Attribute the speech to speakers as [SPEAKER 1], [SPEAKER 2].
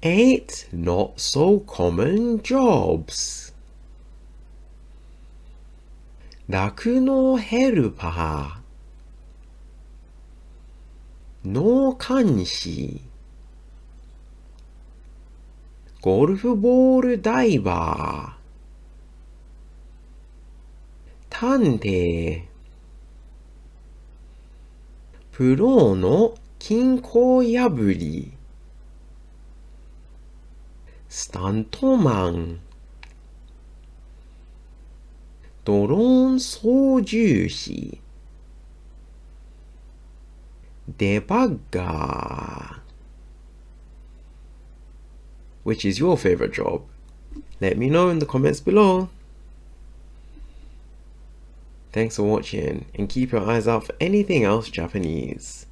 [SPEAKER 1] 8 not so common jobs. 酪農ヘルパー、農監視、ゴルフボールダイバー、探偵、プロのきんこやぶり、スタントマン、ドローン操縦士、デバッガー。Which is your favorite job? Let me know in the comments below. Thanks for watching and keep your eyes out for anything else Japanese.